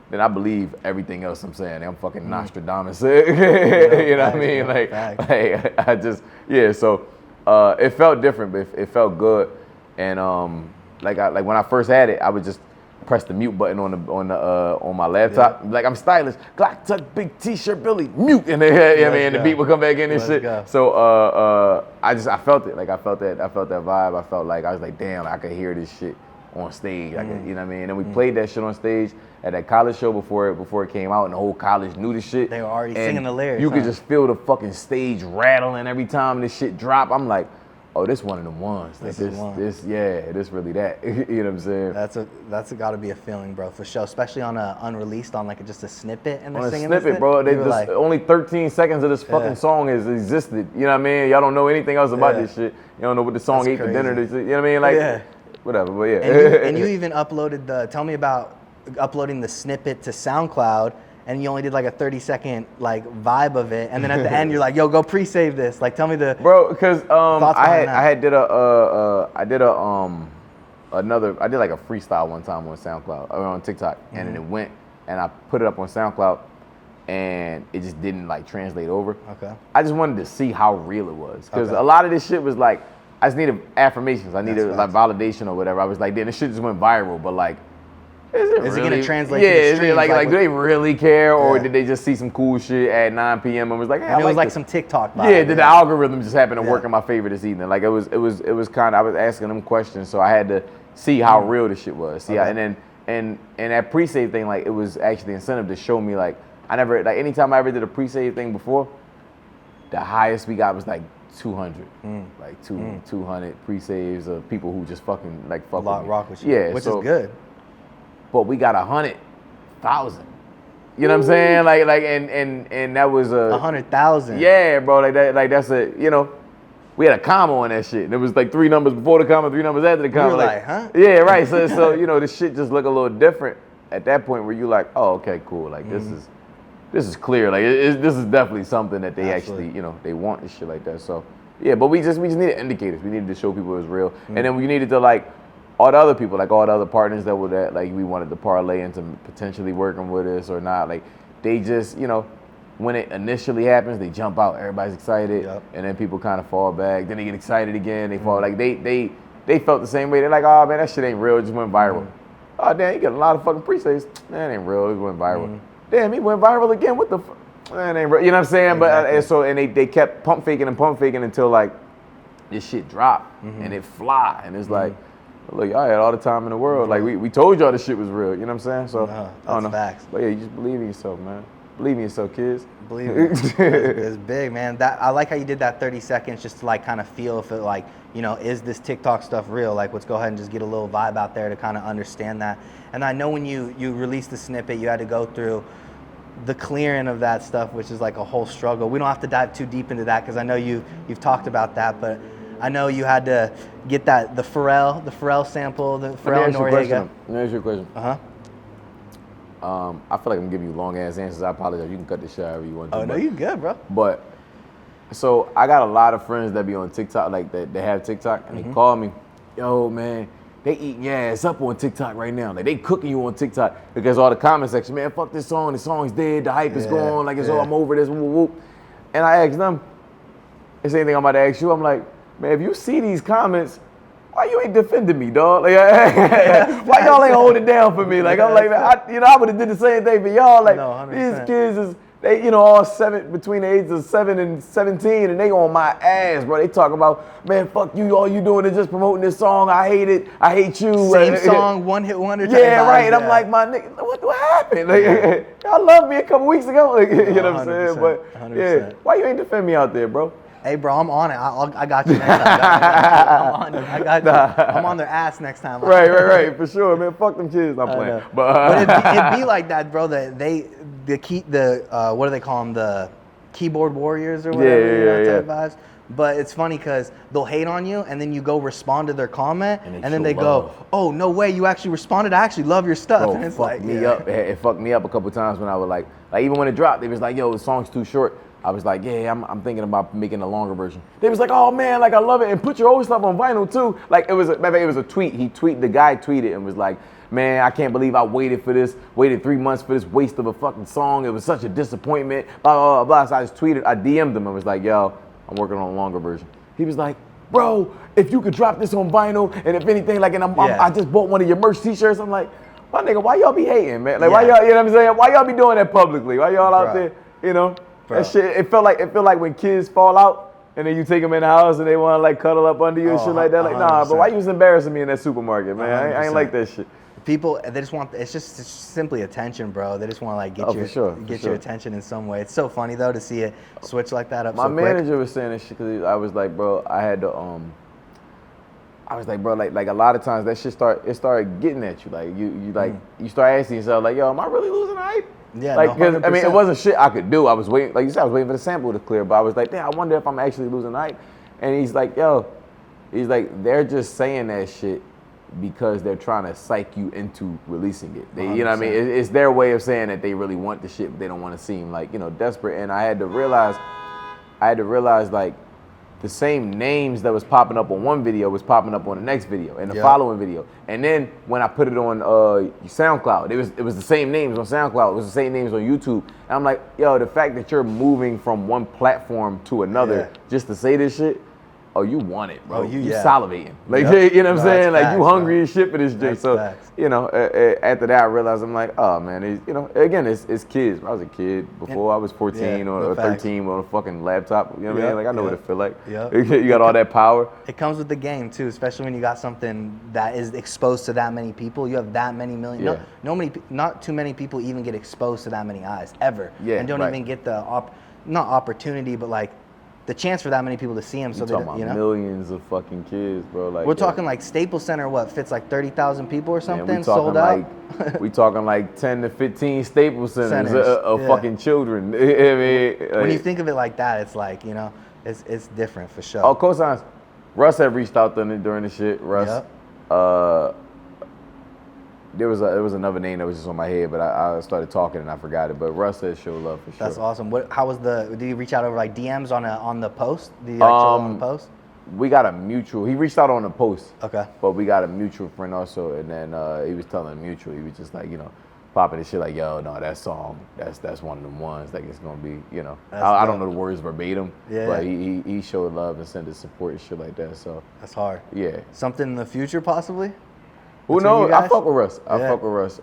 then I believe everything else I'm saying. I'm fucking Nostradamus. You know what I mean? Like I just, yeah, so it felt different, but it felt good. And like when I first had it, I would just press the mute button on my laptop. Like I'm stylish, Glock tuck, big t-shirt, Billy, mute, and then the beat would come back in and shit.
Go.
So I felt it. Like I felt that vibe. I felt like I was like, damn, I could hear this shit on stage. I could, you know what I mean? And then we played that shit on stage at that college show before it came out, and the whole college knew the shit.
They were already singing the lyrics.
You could just feel the fucking stage rattling every time this shit drop. I'm like, oh, this one of them ones. Like this really that. You know what I'm saying?
That's got to be a feeling, bro, for sure. Especially on a unreleased, on like just a snippet, and they're
on a
singing
snippet, bro. They just only 13 seconds of this fucking song has existed. You know what I mean? Y'all don't know anything else about this shit. You don't know what the song ate for dinner. You know what I mean? Like, whatever. But yeah.
And you even uploaded tell me about uploading the snippet to SoundCloud. And you only did like a 30-second like vibe of it, and then at the end you're like, "Yo, go pre-save this." Like, tell me the
bro, because I did like a freestyle one time on SoundCloud or on TikTok, and then it went, and I put it up on SoundCloud, and it just didn't like translate over.
Okay.
I just wanted to see how real it was, because a lot of this shit was like, I just needed affirmations, I needed like validation or whatever. I was like, damn, this shit just went viral, but like, is it gonna translate? Yeah, to the streams? Like do they really care, or did they just see some cool shit at 9 p.m. and was like, hey,
and it was like
this.
some TikTok vibe.
Yeah, did the algorithm just happen to work in my favor this evening? Like it was kind of, I was asking them questions, so I had to see how real this shit was. See, and then and that pre-save thing, like it was actually the incentive to show me like I never like anytime I ever did a pre-save thing before, the highest we got was like 200, like 200 pre-saves of people who just fucking like fuck with me.
Rock with you, which is good.
But we got 100,000. You know what I'm saying? Like, and that was
100,000.
Yeah, bro. Like that's we had a comma on that shit. And it was like 3 numbers before the comma, 3 numbers after the comma.
You were like, huh?
Yeah, right. So the shit just look a little different at that point where you like, oh, okay, cool. Like this is clear. Like this is definitely something that they actually, they want and shit like that. So yeah, but we just needed indicators. We needed to show people it was real, and then we needed to like. All the other people, like all the other partners that were that, like we wanted to parlay into potentially working with us or not. Like they just, when it initially happens, they jump out. Everybody's excited, and then people kind of fall back. Then they get excited again. They fall like they felt the same way. They're like, oh man, that shit ain't real. It just went viral. Oh damn, you got a lot of fucking pre-saves. That ain't real. It went viral. Damn, he went viral again. What the fuck? That ain't real. You know what I'm saying? Exactly. But they kept pump faking until like this shit dropped and it fly, and it's like. Look, y'all had all the time in the world. Like we told y'all this shit was real. You know what I'm saying? So I don't know.
Facts.
But yeah, you just believe in yourself, man. Believe in yourself, kids.
Believe it. It's big, man. That I like how you did that 30 seconds just to like kind of feel if it like, is this TikTok stuff real? Like let's go ahead and just get a little vibe out there to kind of understand that. And I know when you released the snippet, you had to go through the clearing of that stuff, which is like a whole struggle. We don't have to dive too deep into that because I know you've talked about that, but I know you had to get the Pharrell sample, the Pharrell Noriega.
Let me ask you a question. I feel like I'm giving you long ass answers. I apologize. You can cut this shit however you want to.
Oh no, you good, bro.
But so I got a lot of friends that be on TikTok, like that they have TikTok, and they call me, yo man, they eating your ass up on TikTok right now. Like they cooking you on TikTok because all the comment section, man, fuck this song. The song's dead. The hype is gone. Like I'm over this. Whoop, whoop. And I asked them, the same thing I'm about to ask you. I'm like, man, if you see these comments, why you ain't defending me, dog? Like, why y'all ain't holding down for me? Like, I'm like, man, I would have did the same thing for y'all. Like, these kids is, they, all between the ages of 7 and 17, and they on my ass, bro. They talk about, man, fuck you, all you doing is just promoting this song. I hate it. I hate you.
Same song, one hit wonder.
Yeah, right. And I'm like, my nigga, what happened? Like, y'all loved me a couple weeks ago. Like, you know what I'm saying? But
100%.
yeah, why you ain't defend me out there, bro?
Hey, bro, I'm on it. I got you next time. I'm on it. I got you. I'm on their ass next time.
Right, for sure, man. Fuck them kids. I'm playing.
But it'd be like that, bro. That what do they call them? The keyboard warriors or whatever. Type vibes. But it's funny because they'll hate on you, and then you go respond to their comment, and then they go, "Oh, no way, you actually responded. I actually love your stuff."
Bro,
and it's
fucked me up. It fucked me up a couple times when I was like even when it dropped, they was like, "Yo, the song's too short." I was like, yeah, I'm thinking about making a longer version. They was like, oh man, like I love it, and put your old stuff on vinyl too. Like it was a tweet. The guy tweeted and was like, man, I can't believe I waited 3 months for this waste of a fucking song. It was such a disappointment. Blah blah blah. So I just tweeted, I DM'd him and was like, yo, I'm working on a longer version. He was like, bro, if you could drop this on vinyl, and if anything, like, I just bought one of your merch T-shirts. I'm like, my nigga, why y'all be hating, man? Like, why y'all, you know what I'm saying? Why y'all be doing that publicly? Why y'all out there, you know? Bro. That shit, it felt like when kids fall out and then you take them in the house and they want to like cuddle up under you and shit like that. Like, 100%. Nah, but why you was embarrassing me in that supermarket, man? I ain't like that shit.
People, they just want, it's just simply attention, bro. They just want to like get your attention in some way. It's so funny though to see it switch like that up so quick. My
manager was saying this shit because I was like, bro, like a lot of times that shit started getting at you. Like you start asking yourself like, yo, am I really losing hype?
Yeah,
like, cause, I mean, it wasn't shit I could do. I was waiting, like you said, I was waiting for the sample to clear, but I was like, damn, I wonder if I'm actually losing hype. And he's like, they're just saying that shit because they're trying to psych you into releasing it. They, you know what I mean? It's their way of saying that they really want the shit, but they don't want to seem like, desperate. And I had to realize like, the same names that was popping up on one video was popping up on the next video and the following video. And then when I put it on SoundCloud, it was the same names on SoundCloud. It was the same names on YouTube. And I'm like, yo, the fact that you're moving from one platform to another just to say this shit, oh, you want it, bro. You salivating. Like, you know what I'm saying? Like, you hungry as shit for this drink. So, after that, I realized, I'm like, oh, man, again, it's kids. I was a kid before I was 14 or 13 on a fucking laptop. You know what I mean? Like, I know what it feel like. You got all that power.
It comes with the game, too, especially when you got something that is exposed to that many people. You have that many million. Not too many people even get exposed to that many eyes, ever. And don't even get the, not opportunity, but like, the chance for that many people to see him. So
talking about millions of fucking kids, bro. Like
we're talking like Staples Center, fits like 30,000 people or something, sold out.
We talking like 10 to 15 Staples Centers of fucking children. I mean,
when you think of it like that, it's like, it's different for sure.
Oh, cosigns. Russ had reached out during the shit. Russ. There was another name that was just on my head, but I started talking and I forgot it. But Russ said show love for sure.
That's awesome. How was did you reach out over like DMs on the post? Did you like show on the post?
We got a mutual. He reached out on the post.
Okay.
But we got a mutual friend also, and then he was telling a mutual. He was just like, popping this shit like, yo, no, that song, that's one of them ones. Like it's gonna be, I don't know the words verbatim, but he showed love and sent his support and shit like that. So
that's hard.
Yeah.
Something in the future possibly?
Who knows? I fuck with Russ.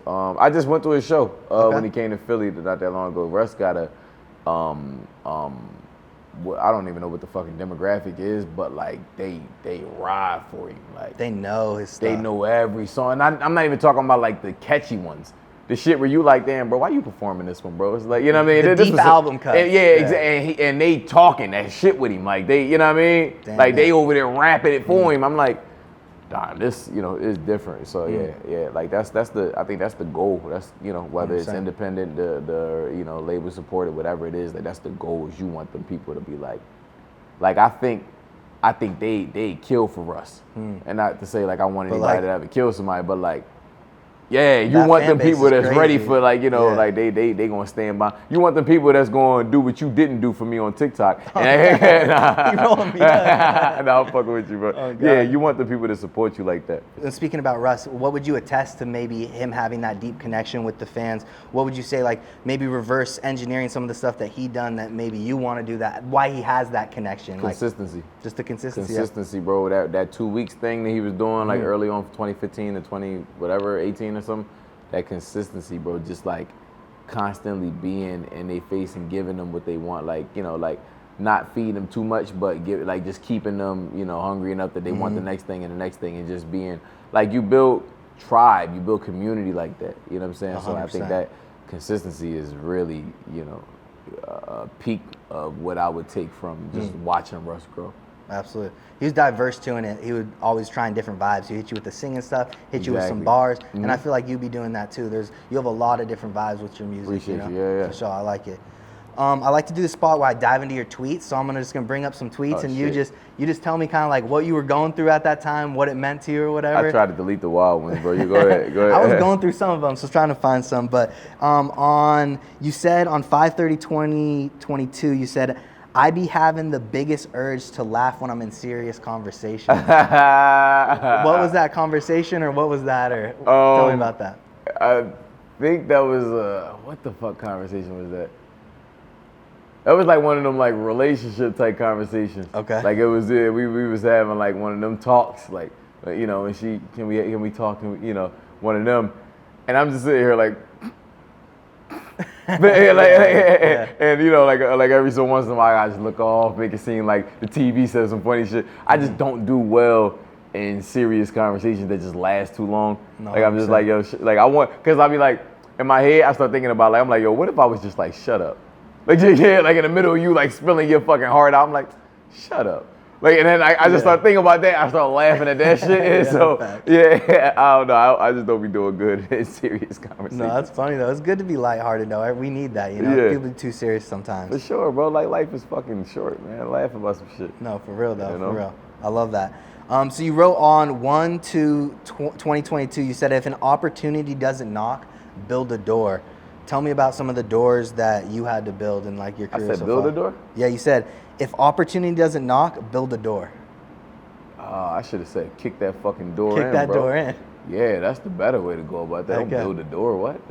I just went to his show when he came to Philly not that long ago. Russ got a, I don't even know what the fucking demographic is, but like they ride for him. Like
they know his stuff.
They know every song. And I'm not even talking about like the catchy ones. The shit where you like, damn, bro, why you performing this one, bro? It's like, you know what I mean?
The deep album cut.
Exactly. And they talking that shit with him. Like they, you know what I mean? Damn, they over there rapping it for him. I'm like, damn, this, is different. So like I think that's the goal. That's, whether 100%. It's independent, the label supported, whatever it is, that's the goal. Is you want them people to be like I think they kill for us, and not to say like I want anybody to ever kill somebody, but like Yeah, you
That
want
fan
them
base
people
is
that's ready
crazy.
for like, you know,
Yeah.
like they gonna stand by. You want them people that's gonna do what you didn't do for me on TikTok.
You rolling me up.
No, I'm fucking with you, bro.
Oh, God.
Yeah, you want the people to support you like that.
And speaking about Russ, what would you attest to maybe him having that deep connection with the fans? What would you say, like maybe reverse engineering some of the stuff that he done that maybe you want to do that? Why he has that connection?
Consistency.
Like, just the consistency.
Consistency, bro. That 2 weeks thing that he was doing like early on, 2015 to 18 or something. That consistency, bro. Just like constantly being in their face and giving them what they want. Like, you know, like not feeding them too much, but just keeping them, you know, hungry enough that they want the next thing and the next thing, and just being like, you build tribe, you build community like that. You know what I'm saying?
100%.
So I think that consistency is really, you know, a peak of what I would take from just watching Russ grow.
Absolutely. He was diverse too in it. He would always try different vibes. He hit you with the singing stuff, hit you with some
Exactly.
bars, and I feel like you'd be doing that too. You have a lot of different vibes with your music.
Appreciate
you know?
you. Yeah.
For sure, I like it. I like to do the spot where I dive into your tweets, so I'm just gonna bring up some tweets, and you just tell me kind of like what you were going through at that time, what it meant to you or whatever.
I tried to delete the wild ones, bro. You go ahead. Go ahead.
I was going through some of them, so I was trying to find some. But you said on 5/30/2022, you said, I be having the biggest urge to laugh when I'm in serious conversation. What was that conversation, or what was that, or tell me about that.
I think that was what the fuck conversation was that? That was like one of them like relationship type conversations.
Okay.
Like it was we was having like one of them talks, like you know, and she can we talk, you know, one of them, and I'm just sitting here like. And you know, like every so once in a while, I just look off, make it seem like the TV says some funny shit. I just don't do well in serious conversations that just last too long.
No,
like I'm just like, yo, like I want, cause I be like, in my head, I start thinking about like, I'm like, yo, what if I was just like, shut up, like yeah, like in the middle of you like spilling your fucking heart out, I'm like, shut up. Like, and then I just start thinking about that. I start laughing at that shit. And so, yeah, I don't know. I just don't be doing good in serious conversations.
No, that's funny though. It's good to be lighthearted though. We need that, you know.
Yeah.
People be too serious sometimes.
For sure, bro. Like life is fucking short, man. Laugh about some shit.
No, for real though.
You know?
For real. I love that. So you wrote on 1/2/2022. You said, if an opportunity doesn't knock, build a door. Tell me about some of the doors that you had to build in like your career.
I said, build a door?
Yeah, you said, if opportunity doesn't knock, build a door.
I should have said, kick that fucking door
Kick
in,
that
bro.
door in.
Yeah, that's the better way to go about that. Don't
Okay.
build a door, what?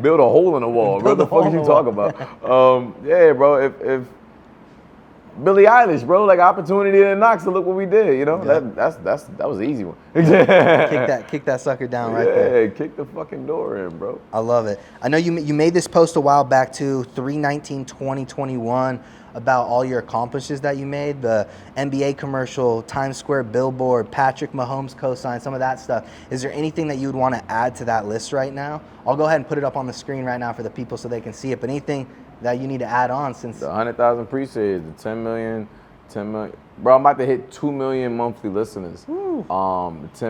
Build a hole in the wall, bro.
Build
What the
a hole
fuck
in
you
the
talking about? Yeah, bro. If Billie EILIsh, bro, like opportunity and knocks, so look what we did. You know,
Yeah.
that was an easy one.
Kick that sucker down right there.
Yeah, kick the fucking door in, bro.
I love it. I know you made this post a while back too, 3/19/2021, about all your accomplishments that you made, the NBA commercial, Times Square billboard, Patrick Mahomes co-sign, some of that stuff. Is there anything that you would want to add to that list right now? I'll go ahead and put it up on the screen right now for the people so they can see it, but anything that you need to add on since...
The 100,000 pre-saves, the 10 million. Bro, I'm about to hit 2 million monthly listeners. 10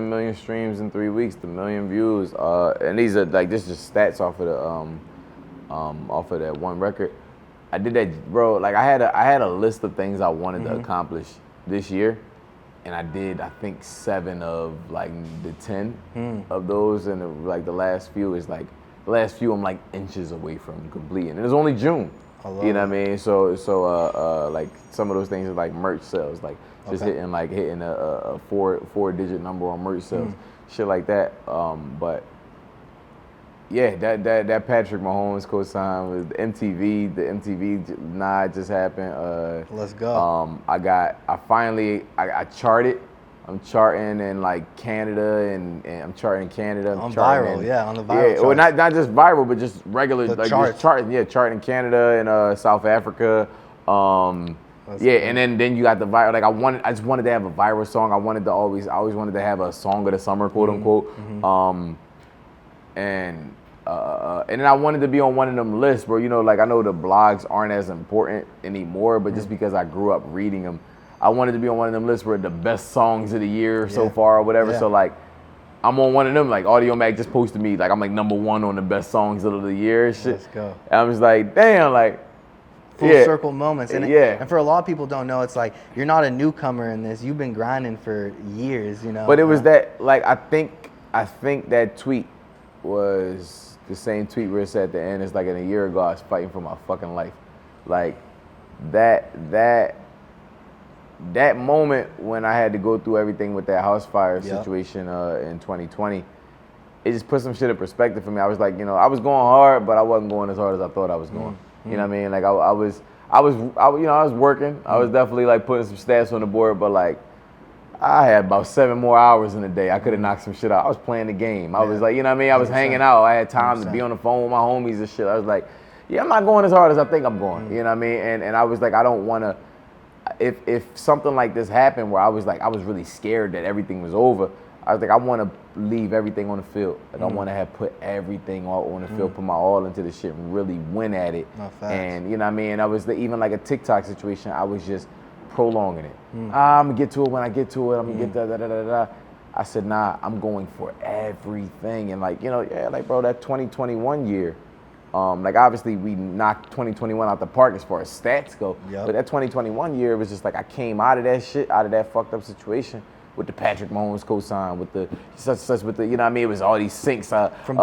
million streams in 3 weeks, the million views. And these are like, this is just stats off of that one record. I did that, bro. Like I had a list of things I wanted to accomplish this year, and I did, I think, 7 of like the 10 of those, and the last few I'm like inches away from completing. And it's only June. You know what I mean? So like some of those things are like merch sales, like just hitting a 4-digit number on merch sales, shit like that. But yeah, that Patrick Mahomes co-sign with MTV, the MTV nod just happened.
Let's go.
I charted. I'm charting in like Canada, and I'm charting in Canada.
On viral, on the viral.
Yeah, well, not just viral, but just regular,
The
like
charts.
just charting. Yeah, charting in Canada and South Africa. And then you got the viral. Like I just wanted to have a viral song. I always wanted to have a song of the summer, quote unquote. And then I wanted to be on one of them lists, bro. You know, like I know the blogs aren't as important anymore, but just because I grew up reading them, I wanted to be on one of them lists where the best songs of the year so far or whatever. So like, I'm on one of them. Like Audio Mag just posted me, like I'm like #1 on the best songs of the year and shit.
Let's go.
And I'm just like, damn, like
Full circle moments. And and for a lot of people don't know, it's like you're not a newcomer in this. You've been grinding for years, you know.
But it was that, like, I think I think that tweet was the same tweet where it said at the end, it's like in a year ago, I was fighting for my fucking life. Like, that moment when I had to go through everything with that house fire situation in 2020, it just put some shit in perspective for me. I was like, I was going hard, but I wasn't going as hard as I thought I was going. You know what I mean? Like, I was working. I was definitely like putting some stats on the board, but like, I had about 7 more hours in a day. I could have knocked some shit out. I was playing the game. I was like, you know what I mean? I was hanging out. I had time to be on the phone with my homies and shit. I was like, I'm not going as hard as I think I'm going. You know what I mean? And I was like, I don't want to, if something like this happened where I was really scared that everything was over, I was like, I want to leave everything on the field. Like, I want to have put everything all on the field, put my all into the shit and really win at it. And you know what I mean? I was even like a TikTok situation, I was just prolonging it. I'm gonna get to it when I get to it. I'm gonna get da. I said, nah, I'm going for everything. And like, like, bro, that 2021 year, like obviously we knocked 2021 out the park as far as stats go. But that 2021 year, it was just like I came out of that shit, out of that fucked up situation with the Patrick Mahomes cosign, with the such with the, you know what I mean? It was all these syncs.
From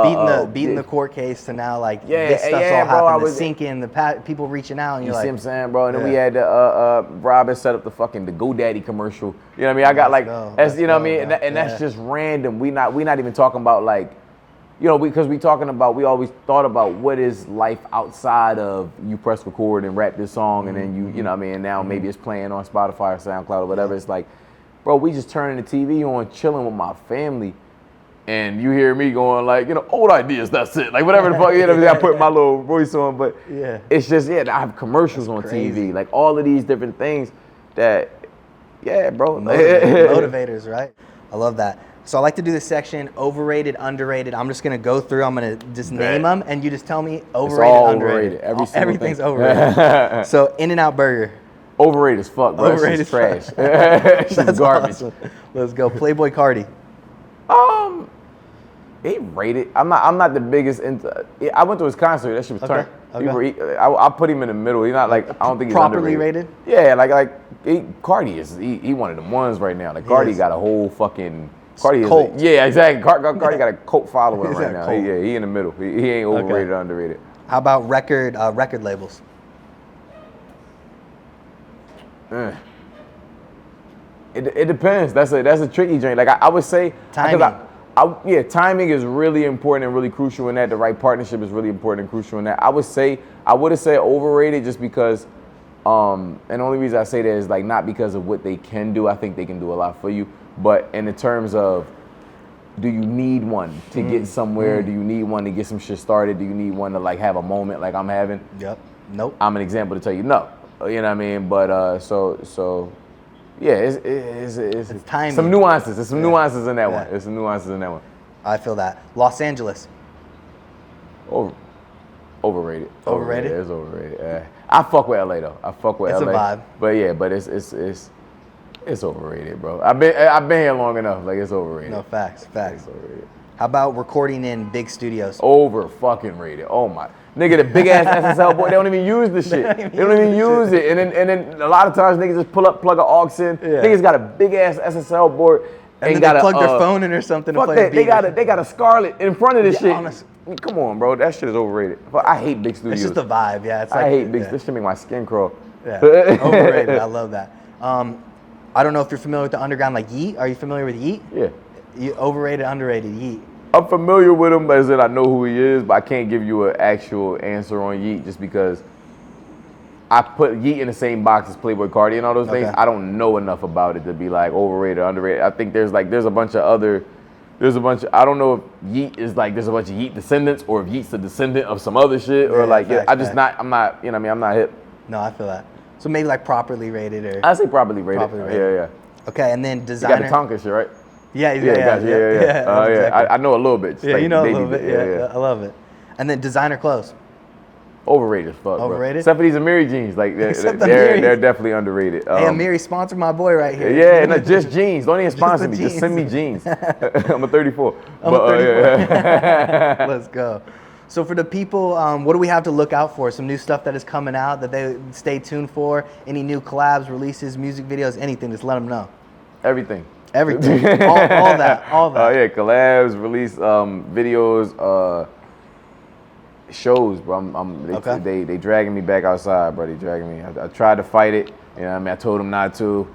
beating the court case to now, like, this stuff's all happening, the syncing, the people reaching out, and you're like,
see what I'm saying, bro? And then we had Robin set up the GoDaddy commercial. You know what I mean? I got you know what I mean? And that's just random. We not even talking about like, because we always thought about what is life outside of you press record and rap this song and then you know what I mean? And now maybe it's playing on Spotify or SoundCloud or whatever. It's like, bro, we just turning the TV on, chilling with my family, and you hear me going like, old ideas, that's it. Like, whatever the fuck, I put my little voice on, but it's just, I have commercials on TV, like all of these different things that, bro.
Motivators, right? I love that. So I like to do this section, overrated, underrated. I'm just gonna go through, I'm gonna just name them, and you just tell me overrated, underrated. Everything's overrated. So In-N-Out Burger.
Overrated as fuck, bro. Overrated is trash. That's garbage.
Awesome. Let's go. Playboy Cardi.
He rated. I'm not the biggest into. I went to his concert. That shit was turned. I put him in the middle. He's not like, I don't think he's
properly
underrated.
rated.
Yeah, Cardi is. He one of the ones right now. Like, Cardi got a whole fucking. Cardi is. Yeah, exactly. Cardi got a cult following right now. He in the middle. He ain't overrated or underrated.
How about record labels?
It depends. That's a tricky joint. Like I would say,
timing.
Timing is really important and really crucial in that. The right partnership is really important and crucial in that. I would have said overrated just because, and the only reason I say that is like not because of what they can do. I think they can do a lot for you, but in the terms of, do you need one to get somewhere? Do you need one to get some shit started? Do you need one to like have a moment like I'm having?
Yep. Nope.
I'm an example to tell you no. You know what I mean? But yeah, it's
timing.
Some nuances. There's some nuances in that one. There's some nuances in that one.
I feel that. Los Angeles.
Overrated.
Overrated?
It's overrated. I fuck with LA though. I fuck with LA.
It's a vibe.
But it's overrated, bro. I've been here long enough. Like, it's overrated.
No, facts.
It's overrated.
How about recording in big studios?
Over fucking rated. Oh my. Nigga, the big ass SSL board, they don't even use the shit. They don't even use it. And then a lot of times niggas just plug an aux in. Niggas got a big ass SSL board
and then they plug their phone in or something to play a beat.
They got a Scarlett in front of this shit. Honestly. Come on, bro. That shit is overrated. But I hate big studios.
It's just the vibe, It's like,
I hate big. This shit make my skin crawl.
Yeah. Overrated. I love that. I don't know if you're familiar with the underground, like Yeet. Are you familiar with Yeet?
Yeah.
Overrated, underrated, Yeet.
I'm familiar with him, but I know who he is, but I can't give you an actual answer on Yeet just because I put Yeet in the same box as Playboy Cardi and all those things. I don't know enough about it to be like overrated or underrated. I think there's a bunch of I don't know if Yeet is like, there's a bunch of Yeet descendants or if Yeet's a descendant of some other shit or I'm not, you know what I mean? I'm not hip.
No, I feel that. So maybe like properly rated or.
I say properly rated. Yeah.
Okay, and then designer.
You got the Tonka shit, right?
Yeah.
Exactly. I know a little bit.
Yeah, you know a little bit. Yeah, I love it. And then designer clothes.
Overrated as fuck,
Overrated?
Bro. Except for these Amiri jeans. Like, they're definitely underrated.
Hey, Amiri, sponsor my boy right here.
Yeah, no, just jeans. Don't even sponsor me. Just send me jeans. I'm a 34.
Let's go. So for the people, what do we have to look out for? Some new stuff that is coming out that they stay tuned for? Any new collabs, releases, music videos, anything? Just let them know.
Everything.
Everything. all that.
Oh yeah, collabs, release videos, shows, bro. They dragging me back outside, bro. They dragging me. I tried to fight it. You know what I mean? I told them not to.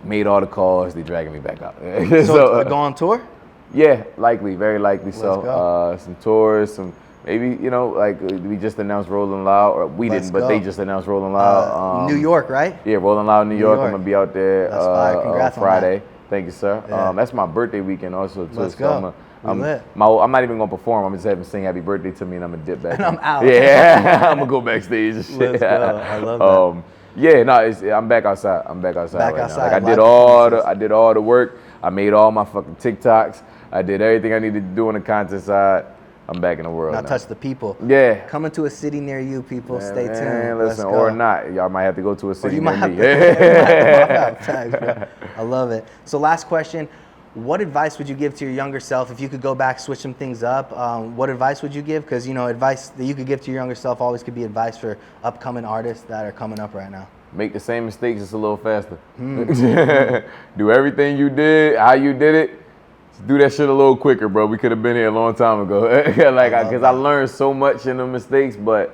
Made all the calls. They dragging me back out.
So go on tour?
Yeah, likely, very likely.
Let's go.
Some tours, some maybe like we just announced Rolling Loud, or we
Let's
didn't, but
go.
they just announced Rolling Loud.
New York, right?
Yeah, Rolling Loud, New York. I'm gonna be out there
That's fire. Congrats on
Friday.
that.
Thank you, sir.
Yeah.
That's my birthday weekend also too.
Let's
so
go.
I'm
lit.
not even gonna perform. I'm just having sing happy birthday to me, and I'm gonna dip back.
And I'm out.
Yeah, I'm gonna go backstage and shit.
Let's go. I love that.
Yeah, no, I'm back outside. I'm back outside
Back
right
outside.
now. Like I did all the work. I made all my fucking TikToks. I did everything I needed to do on the content side. I'm back in the world
Now
now.
touch the people.
Yeah.
Coming to a city near you, people.
Man,
Stay tuned.
Listen, or not. Y'all might have to go to a city
You
near
might have
me.
to. Thanks, bro. I love it. So last question. What advice would you give to your younger self if you could go back, switch some things up? What advice would you give? Because, advice that you could give to your younger self always could be advice for upcoming artists that are coming up right now.
Make the same mistakes just a little faster. Do everything you did, how you did it. Just do that shit a little quicker, bro. We could have been here a long time ago. Because I learned so much in the mistakes, but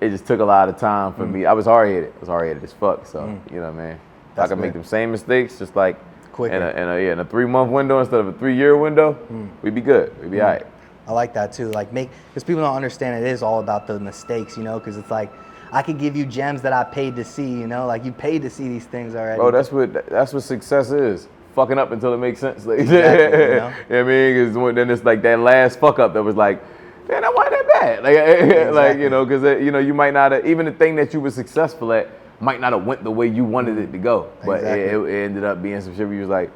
it just took a lot of time for me. I was hard-headed. I was hard-headed as fuck. So, you know what I mean? If I could make them same mistakes, just like
quicker.
In a 3-month window instead of a 3-year window, we'd be good. We'd be all right.
I like that too. Because people don't understand it is all about the mistakes, because it's like, I could give you gems that I paid to see, you paid to see these things already.
Bro, that's what success is. Fucking up until it makes sense. Like,
Exactly,
you know what I mean? Because then it's like that last fuck up that was like, man, that wasn't that bad. Like,
Exactly.
because you might not have, even the thing that you were successful at might not have went the way you wanted it to go. But
Exactly.
it ended up being some shit where you was like,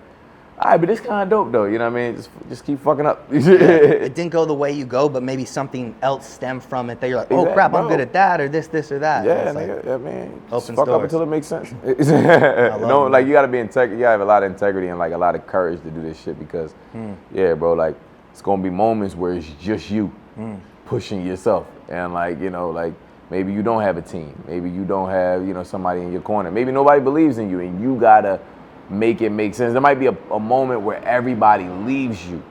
all right, but this kind of dope though. You know what I mean? Just keep fucking up.
It didn't go the way you go, but maybe something else stemmed from it that you're like, oh crap, I'm good at that, or this or that.
Yeah,
Like,
nigga, yeah, man. Just
opens
fuck up
doors.
until it makes sense.
love it,
like you gotta be integrity. You gotta have a lot of integrity and like a lot of courage to do this shit because, yeah, bro, like it's gonna be moments where it's just you pushing yourself and like maybe you don't have a team, maybe you don't have somebody in your corner, maybe nobody believes in you, and you gotta make it make sense. There might be a moment where everybody leaves you,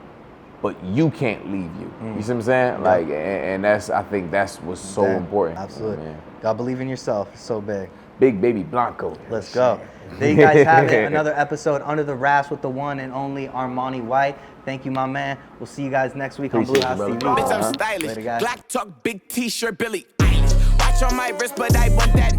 but you can't leave you. You see what I'm saying?
Yeah.
Like, and I think that's what's so important.
Absolutely.
Man.
Gotta believe in yourself. It's so big.
Big baby Blanco.
Let's go. There you guys have it. Another episode Under the Wraps with the one and only Armani White. Thank you, my man. We'll see you guys next week on Blue
Appreciate
House
you,
TV.
brother.
Bitch, I'm stylish.
Later, guys.
Glock talk, big t-shirt, Billie EILIsh. Watch on my wrist, but I want that.